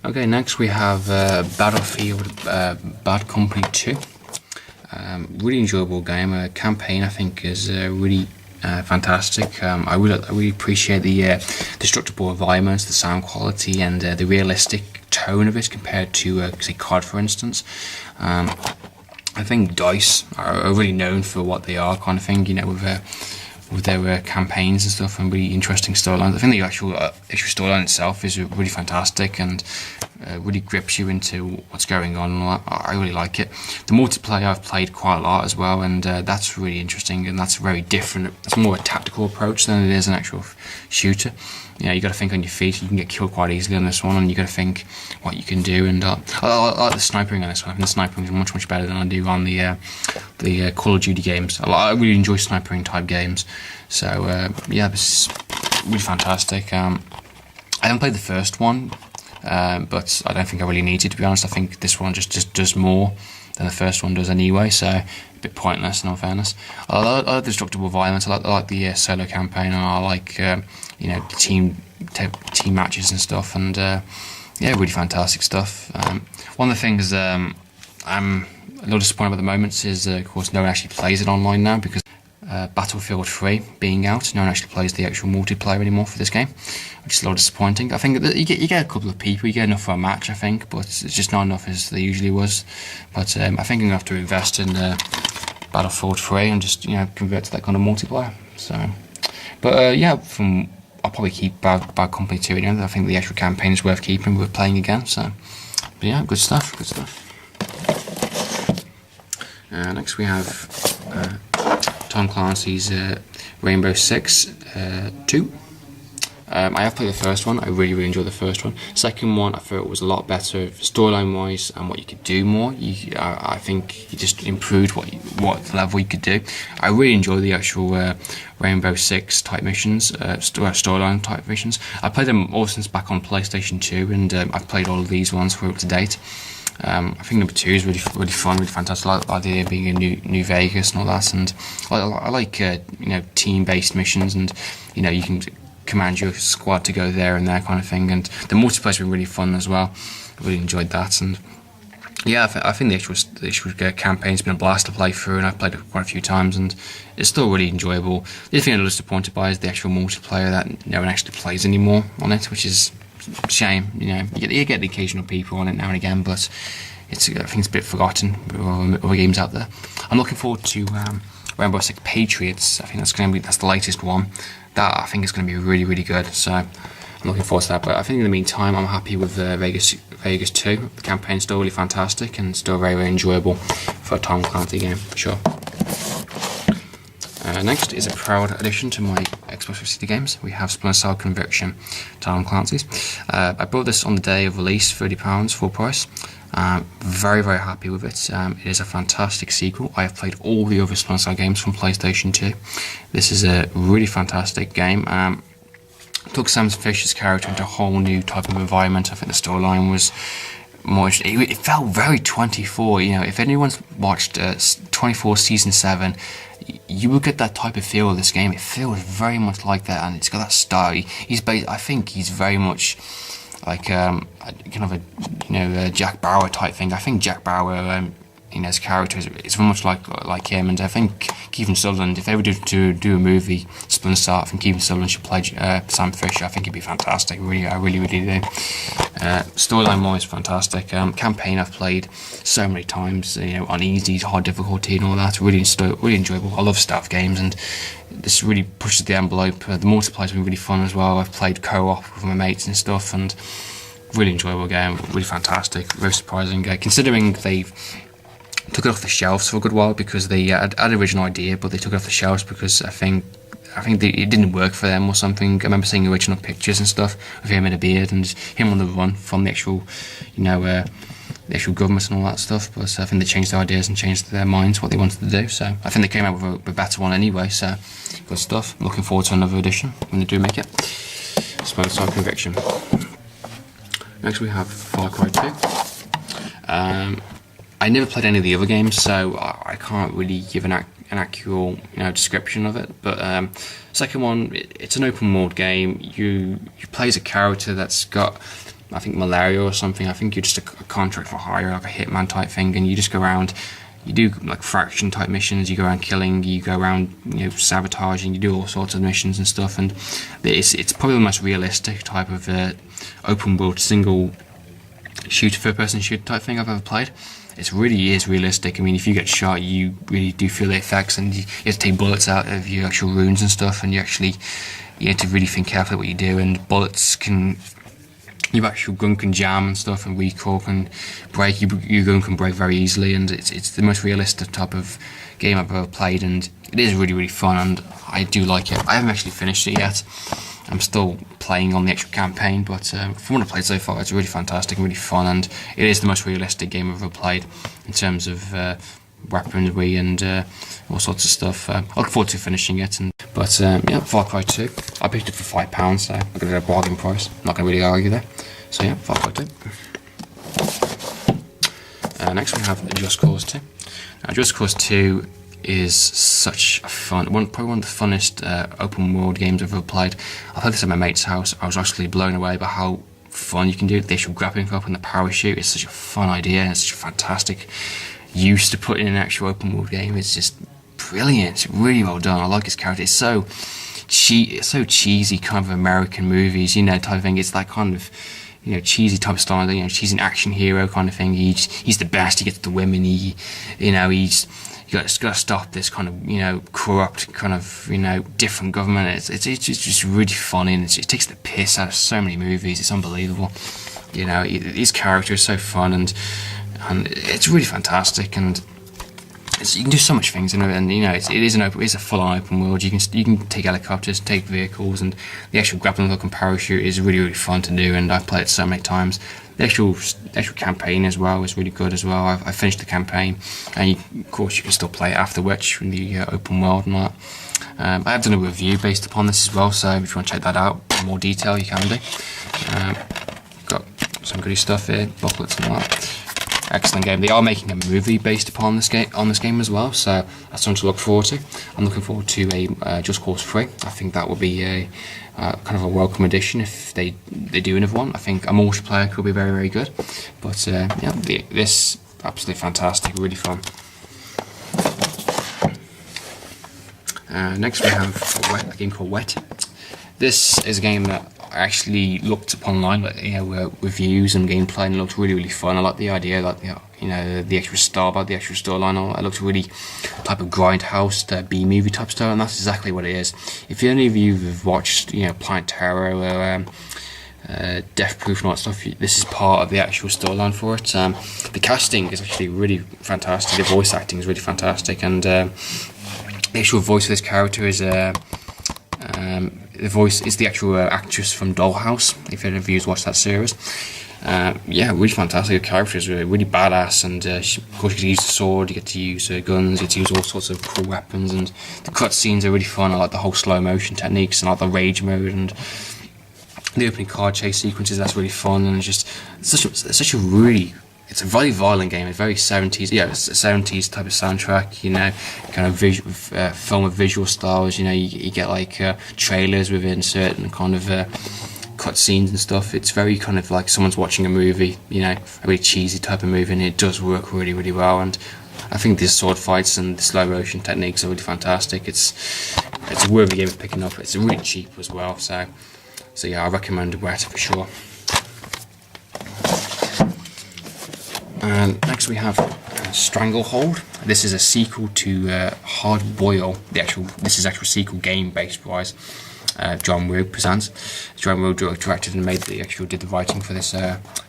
Okay, next we have Battlefield Bad Company 2. Really enjoyable game. Campaign, I think, is really fantastic. I really appreciate the destructible environments, the sound quality, and the realistic tone of it compared to, say, COD, for instance. I think DICE are really known for what they are, kind of thing, you know, with their campaigns and stuff, and really interesting storylines. I think the actual storyline itself is really fantastic and really grips you into what's going on and all that. I really like it. The multiplayer I've played quite a lot as well, and that's really interesting, and that's very different. It's more a tactical approach than it is an actual shooter. You know, you got to think on your feet. You can get killed quite easily on this one, and you got to think what you can do. And I like the sniping on this one. I think the sniping is much better than I do on the Call of Duty games. I really enjoy sniping type games. So yeah, this is really fantastic. I haven't played the first one, but I don't think I really need to be honest. I think this one just does more than the first one does anyway, so a bit pointless in all fairness. I like the destructible violence. I like the solo campaign. I like you know, team matches and stuff, and yeah, really fantastic stuff. One of the things I'm a little disappointed at the moment is, of course, no one actually plays it online now because Battlefield 3 being out, no one actually plays the actual multiplayer anymore for this game, which is a little disappointing. I think that you get a couple of people, you get enough for a match, I think, but it's just not enough as there usually was. But I think I'm going to have to invest in Battlefield 3 and just, you know, convert to that kind of multiplayer. So, but yeah, I'll probably keep Bad Company 2 again. I think the actual campaign is worth keeping, worth playing again. So, but yeah, good stuff. Next we have Tom Clancy's Rainbow Six 2. I have played the first one. I really enjoyed the first one. Second one, I thought it was a lot better storyline wise and what you could do more. I think you just improved what level you could do. I really enjoyed the actual Rainbow Six type missions, storyline type missions. I played them all since back on PlayStation 2, and I've played all of these ones for up to date. I think number 2 is really fun, really fantastic. I like the idea of being in New Vegas and all that, and I like you know, team-based missions, and you know, you can command your squad to go there and there kind of thing. And the multiplayer's been really fun as well. I really enjoyed that, and yeah, I think the actual campaign's been a blast to play through, and I've played it quite a few times, and it's still really enjoyable. The only thing I'm a little disappointed by is the actual multiplayer that no one actually plays anymore on it, which is a shame. You know, you get the occasional people on it now and again, but I think it's a bit forgotten with other games out there. I'm looking forward to Rainbow Six Patriots. I think that's the latest one. That I think is going to be really good. So I'm looking forward to that. But I think in the meantime, I'm happy with Vegas 2. The campaign's still really fantastic and still very enjoyable for a Tom Clancy game, for sure. Next is a proud addition to my Xbox 360 games. We have Splinter Cell Conviction, Tom Clancy's. I bought this on the day of release, £30 full price. Very happy with it. It is a fantastic sequel. I have played all the other Splinter Cell games from PlayStation 2. This is a really fantastic game. Took Sam Fisher's character into a whole new type of environment. I think the storyline was more. It felt very 24. You know, if anyone's watched 24 season 7, you will get that type of feel of this game. It feels very much like that, and it's got that style. I think he's very much like kind of a, you know, Jack Bauer type thing. I think Jack Bauer, you know, his character is very much like him, and I think Kiefer Sutherland, if they were to do a movie Splinter Cell, I think Kiefer Sutherland should play Sam Fisher. I think it'd be fantastic. I really do. Storyline wise, fantastic. Campaign I've played so many times, you know, on easy, hard difficulty and all that. Really enjoyable. I love stealth games, and this really pushes the envelope. The multiplayer's been really fun as well. I've played co-op with my mates and stuff, and really enjoyable game. Really fantastic. Very surprising. Considering they've took it off the shelves for a good while because they had an original idea, but they took it off the shelves because I think it didn't work for them or something. I remember seeing original pictures and stuff of him in a beard and him on the run from the actual, you know, the actual government and all that stuff. But I think they changed their ideas and changed their minds what they wanted to do. So I think they came out with a better one anyway. So good stuff. I'm looking forward to another edition when they do make it. Splinter Cell Conviction. Next we have Far Cry 2. I never played any of the other games, so I can't really give an accurate description of it. But second one, it's an open world game. You play as a character that's got, I think, malaria or something. I think you're just a contract for hire, like a hitman type thing, and you just go around. You do like fraction type missions. You go around killing. You go around sabotaging. You do all sorts of missions and stuff. And it's probably the most realistic type of open world single shooter, third person shooter type thing I've ever played. It really is realistic. I mean, if you get shot, you really do feel the effects, and you have to take bullets out of your actual runes and stuff, and you have to really think carefully what you do. And bullets can, your actual gun can jam and stuff, and recoil can break. Your gun can break very easily, and it's the most realistic type of game I've ever played, and it is really, really fun, and I do like it. I haven't actually finished it yet. I'm still playing on the actual campaign, but from what I've played so far, it's really fantastic and really fun, and it is the most realistic game I've ever played in terms of weaponry and all sorts of stuff. I look forward to finishing it. But Far Cry 2. I picked it for £5, so I got it at a bargain price. I'm not going to really argue there. So yeah, Far Cry 2. Next we have Just Cause 2. Now, Just Cause 2 is such a probably one of the funnest open world games I've ever played. I played this at my mate's house. I was actually blown away by how fun you can do it. The actual grappling hook and the parachute is such a fun idea, and it's such a fantastic use to put in an actual open world game. It's just brilliant. It's really well done. I like his character. It's so cheesy, kind of American movies, type of thing. It's that kind of cheesy type of style. He's an action hero kind of thing. He's the best. He gets the women. You got to stop this kind of corrupt kind of different government. It's just really funny, and it takes the piss out of so many movies. It's unbelievable. His character is so fun, and it's really fantastic, and you can do so much things in it. And it's a full-on open world. You can take helicopters, take vehicles, and the actual grappling hook and parachute is really, really fun to do. And I've played it so many times. The actual campaign as well is really good as well. I finished the campaign, and of course you can still play it afterwards in the open world and all that. I have done a review based upon this as well, so if you want to check that out in more detail, you can do. Got some goody stuff here, booklets and all that. Excellent game. They are making a movie based upon this game as well, so that's something to look forward to. I'm looking forward to a Just Cause 3. I think that will be a kind of a welcome addition if they do another one. I think a multiplayer could be very, very good. But this absolutely fantastic, really fun. Next we have a game called Wet. This is a game that I actually looked up online, reviews and gameplay, and it looked really, really fun. I like the idea, the actual storyline. It looked really type of grindhouse, B-movie type style, and that's exactly what it is. If any of you have watched, Planet Terror or Death Proof and all that stuff, this is part of the actual storyline for it. The casting is actually really fantastic. The voice acting is really fantastic, and the actual voice of this character is the voice is the actual actress from Dollhouse, if any of you watched that series. Really fantastic. The character is really badass, and of course you get to use the sword, you get to use guns, you get to use all sorts of cool weapons, and the cutscenes are really fun. I like the whole slow motion techniques, and I like the rage mode, and the opening car chase sequences. That's really fun, and it's a very violent game. It's very 70s. It's a 70s type of soundtrack. Kind of film with visual styles. You get like trailers within certain kind of cutscenes and stuff. It's very kind of like someone's watching a movie. A really cheesy type of movie, and it does work really, really well. And I think the sword fights and the slow motion techniques are really fantastic. It's a worthy game of picking up. It's really cheap as well. So I recommend Wet for sure. And next we have Stranglehold. This is a sequel to Hard Boil. This is actual sequel game based wise. John Woo presents. John Woo directed and did the writing for this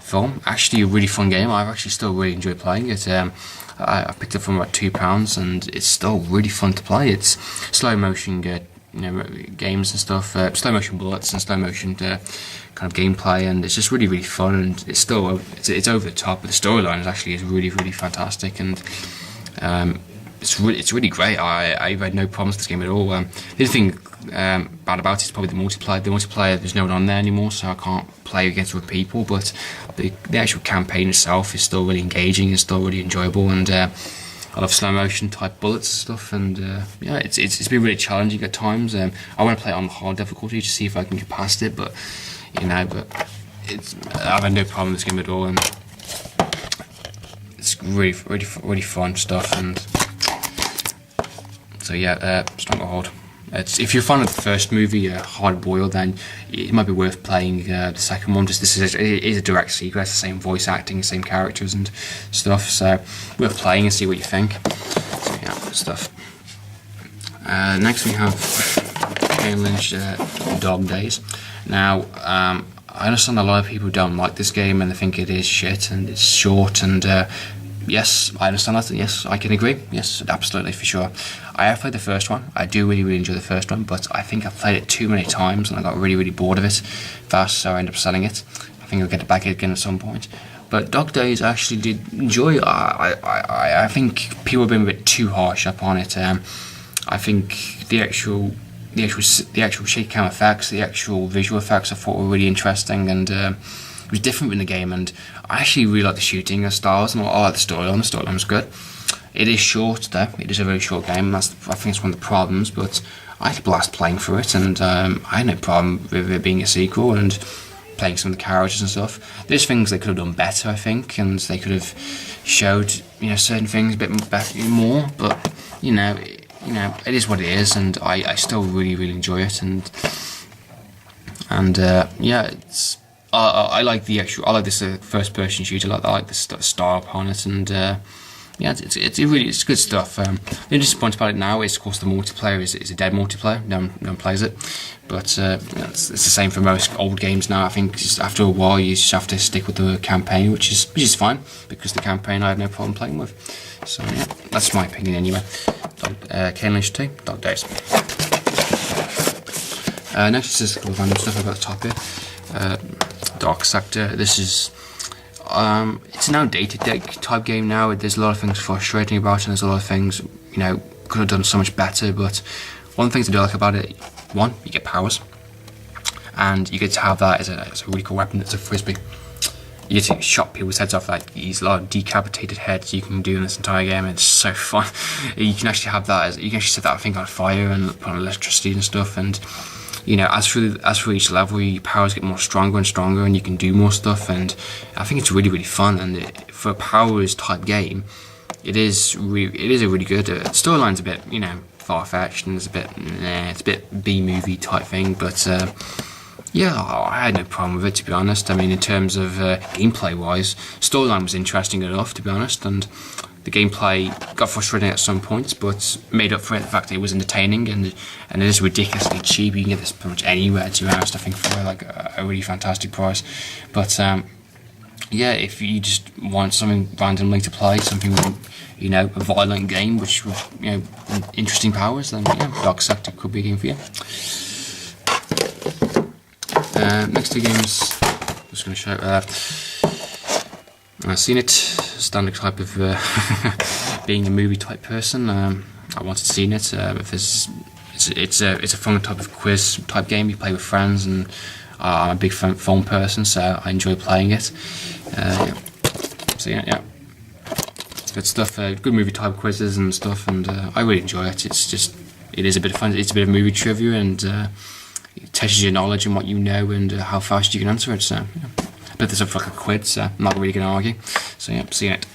film. Actually, a really fun game. I've actually still really enjoyed playing it. I picked it from about £2, and it's still really fun to play. It's slow motion games and stuff, slow motion bullets and slow motion kind of gameplay, and it's just really, really fun, and it's over the top, but the storyline is really, really fantastic, and it's really great. I've had no problems with this game at all. The only thing bad about it is probably the multiplayer. The multiplayer, there's no one on there anymore, so I can't play against other people, but the actual campaign itself is still really engaging, it's still really enjoyable, and I love slow motion type bullets and stuff, and yeah, it's been really challenging at times. I want to play it on hard difficulty to see if I can get past it, but I've had no problem with this game at all, and it's really fun stuff. And so yeah, Stronghold. If you're a fan of the first movie, Hard Boiled, then it might be worth playing the second one. Just it is a direct sequel, it's the same voice acting, same characters and stuff. So worth playing and see what you think. So yeah, good stuff. Next we have Kane Lynch, Dog Days. Now I understand a lot of people don't like this game and they think it is shit and it's short, and yes, I understand that. Yes, I can agree. Yes, absolutely, for sure. I have played the first one. I do really enjoy the first one, but I think I've played it too many times and I got really bored of it fast, so I ended up selling it. I think I'll get it back again at some point. But Dog Days I actually did enjoy. I think people have been a bit too harsh upon it. I think the actual shaky cam effects, the actual visual effects, I thought were really interesting, and it was different in the game, and I actually really like the shooting styles, and I like the storyline. The storyline was good. It is short though. It is a very short game, and I think it's one of the problems, but I had a blast playing through it, and I had no problem with it being a sequel and playing some of the characters and stuff. There's things they could have done better, I think, and they could have showed certain things a bit better, more, but it is what it is, and I still really enjoy it, and yeah, it's I like this first person shooter. I like the style upon it, and yeah, it's good stuff. The interesting point about it now is, of course, the multiplayer is a dead multiplayer. No one plays it, but it's the same for most old games now. I think just after a while you just have to stick with the campaign, which is fine, because the campaign I have no problem playing with. So yeah, that's my opinion anyway. Kane Lynch 2, Dog Days. Next is a couple of random stuff about the top here. Dark Sector. This is it's an outdated type game now. There's a lot of things frustrating about it, and there's a lot of things could have done so much better. But one of the things I do like about it, one, you get powers, and you get to have that as a really cool weapon. It's a frisbee. You get to chop people's heads off, like these lot of decapitated heads you can do in this entire game. It's so fun. You can actually have that you can actually set that thing on fire and put on electricity and stuff, and as for each level, your powers get more stronger and stronger, and you can do more stuff. And I think it's really fun. And for a powers type game, it is a really good storyline's a bit far fetched, and it's a bit B movie type thing. But yeah, I had no problem with it, to be honest. I mean, in terms of gameplay wise, storyline was interesting enough, to be honest, and the gameplay got frustrating at some points, but made up for it the fact that it was entertaining, and it is ridiculously cheap. You can get this pretty much anywhere, to be honest, I think, for like a really fantastic price. But yeah, if you just want something randomly to play, something with, a violent game which with interesting powers, then yeah, Dark Sector could be a game for you. Next two games, I'm just going to show I've seen it, standard type of being a movie type person. I wanted to see it. It's a fun type of quiz type game you play with friends, and I'm a big film person, so I enjoy playing it. Yeah. So yeah, good stuff. Good movie type quizzes and stuff, and I really enjoy it. It is a bit of fun. It's a bit of movie trivia, and it tests your knowledge and what you know, and how fast you can answer it. So yeah. But this up for like a quiz, so I'm not really going to argue. So yeah, see it.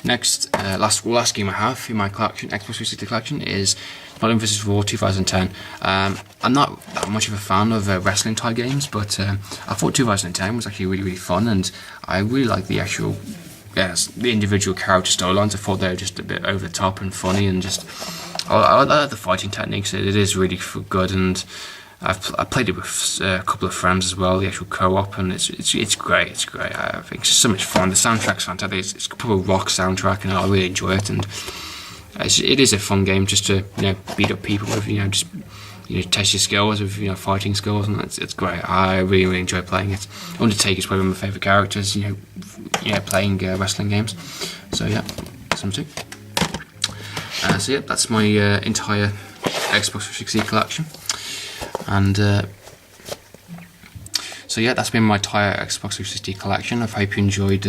Next, last game I have in my collection, Xbox 360 collection, is Modern vs. Raw 2010. I'm not that much of a fan of wrestling type games, but I thought 2010 was actually really fun, and I really like the actual, the individual character storylines. I thought they were just a bit over the top and funny, and just I like the fighting techniques. It is really good, and I played it with a couple of friends as well, the actual co-op, and it's great. It's great. I think it's just so much fun. The soundtrack's fantastic. It's a proper rock soundtrack, and I really enjoy it. And it is a fun game just to beat up people with just test your skills with fighting skills, and it's great. I really enjoy playing it. Undertaker's probably one of my favourite characters. Playing wrestling games. So yeah, some too. So yeah, that's my entire Xbox 360 collection. And So yeah, that's been my entire Xbox 360 collection. I hope you enjoyed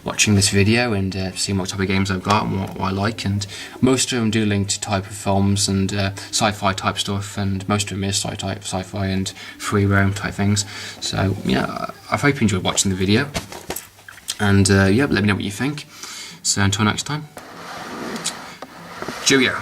watching this video and seeing what type of games I've got and what I like. And most of them do link to type of films and sci-fi type stuff, and most of them is sci-fi and free roam type things. So yeah, I hope you enjoyed watching the video. And yeah, let me know what you think. So until next time, cheerio.